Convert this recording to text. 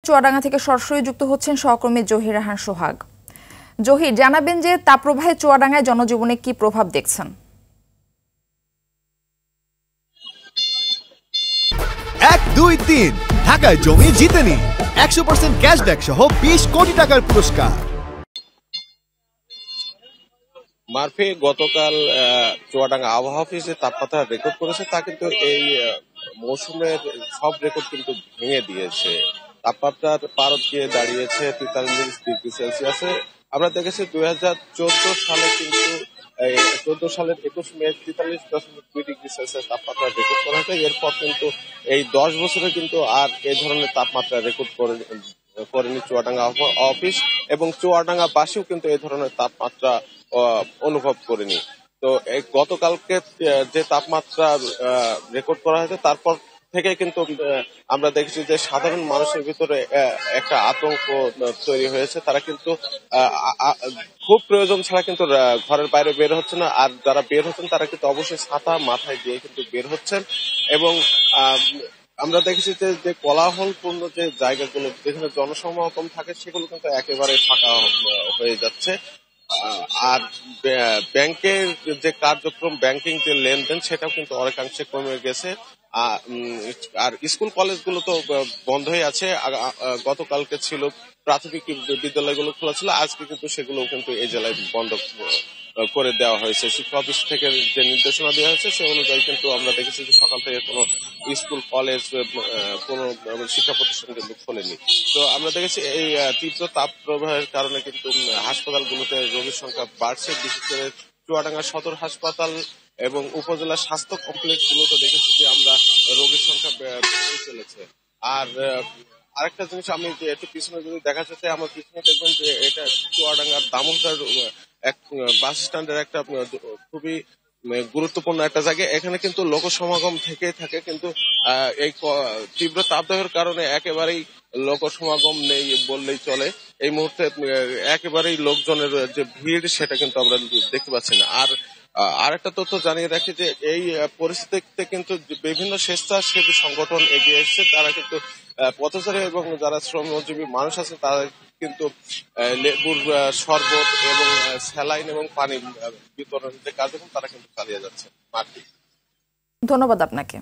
চুয়াডাঙ্গা থেকে সরাসরি যুক্ত হচ্ছেন সহকর্মী জহির রাহান সোহাগ। জহির, জানাবেন যে তাপপ্রবাহে চুয়াডাঙ্গায় জনজীবনে কি প্রভাব দেখছেন? 1, 2, 3 ঢাকায় জমি জিতে নিন 100% ক্যাশব্যাক সহ 20 কোটি টাকার পুরস্কার। মারফি গতকাল চুয়াডাঙ্গা আবহাওয়া অফিসে তাপমাত্রা রেকর্ড করেছে, তা কিন্তু এই মৌসুমের সব রেকর্ড কিন্তু ভেঙে দিয়েছে। তাপমাত্রার পারদ গিয়ে দাঁড়িয়েছে 43 ডিগ্রি সেলসিয়াসে। আমরা দেখেছি 2014 সালে কিন্তু 14 সালের 21 মে 43.2 ডিগ্রি সেলসিয়াস তাপমাত্রা রেকর্ড করা হয়েছে। এরপর কিন্তু এই 10 বছরে কিন্তু আর এই ধরনের তাপমাত্রা রেকর্ড করেনি চুয়াডাঙ্গা অফিস, এবং চুয়াডাঙ্গা বাসীও কিন্তু এই ধরনের তাপমাত্রা অনুভব করেনি। তো এই গতকালকে যে তাপমাত্রা রেকর্ড করা হয়েছে তারপর থেকে কিন্তু আমরা দেখেছি যে সাধারণ মানুষের ভিতরে একটা আতঙ্ক তৈরি হয়েছে। তারা কিন্তু খুব প্রয়োজন ছাড়া কিন্তু ঘরের বাইরে বের হচ্ছে না, আর যারা বের হচ্ছেন তারা কিন্তু অবশ্যই ছাতা মাথায় দিয়ে কিন্তু বের হচ্ছেন। এবং আমরা দেখেছি যে কোলাহলপূর্ণ যে জায়গাগুলো যেখানে জনসমাগম থাকে সেগুলো কিন্তু একেবারে ফাঁকা হয়ে যাচ্ছে। আর ব্যাংকের যে কার্যক্রম, ব্যাংকিং যে লেনদেন, সেটাও কিন্তু অনেকাংশে কমে গেছে। আর স্কুল কলেজগুলো তো বন্ধই আছে। গতকালকে ছিল প্রাথমিক বিদ্যালয়গুলো খোলা ছিল, আজকে কিন্তু সেগুলো কিন্তু এই জেলায় বন্ধ করে দেওয়া হয়েছে। শিক্ষা অফিস থেকে যে নির্দেশনা দেওয়া হয়েছে সে অনুযায়ী কিন্তু আমরা দেখেছি যে সকাল থেকে কোনো স্কুল কলেজ কোনো শিক্ষা প্রতিষ্ঠান কিন্তু খোলেনি। তো আমরা দেখেছি এই তীব্র তাপ প্রবাহের কারণে কিন্তু হাসপাতালগুলোতে রোগীর সংখ্যা বাড়ছে। বিশেষ করে চুয়াডাঙ্গা সদর হাসপাতাল এবং উপজেলা স্বাস্থ্য কমপ্লেক্স গুলোতে দেখেছি যে আমরা রোগীর সংখ্যা বেড়ে চলেছে। আর আরেকটা জিনিস আমি যে একটু পিছনে যদি দেখা যাচ্ছে, আমার পিছনে দেখবেন যে এটা চুয়াডাঙ্গার দামোদর এক বাস স্ট্যান্ডের একটা খুবই গুরুত্বপূর্ণ একটা জায়গা। এখানে কিন্তু লোক সমাগম থেকে থাকে, কিন্তু এই তীব্র তাপদাহের কারণে একেবারেই লোক সমাগম নেই বললেই চলে। এই মুহূর্তে একেবারেই লোকজনের যে ভিড় সেটা কিন্তু আমরা দেখতে পাচ্ছি না। আর আরেকটা তথ্য জানিয়ে রাখি যে এই পরিস্থিতিতে কিন্তু বিভিন্ন স্বেচ্ছাসেবী সংগঠন এগিয়ে এসেছে। তারা কিন্তু পথচারী এবং যারা শ্রমজীবী মানুষ আছে তারা কিন্তু লেবুর শরবত এবং স্যালাইন এবং পানি বিতরণের যে কার্যক্রম তারা কিন্তু চালিয়ে যাচ্ছে। ধন্যবাদ আপনাকে।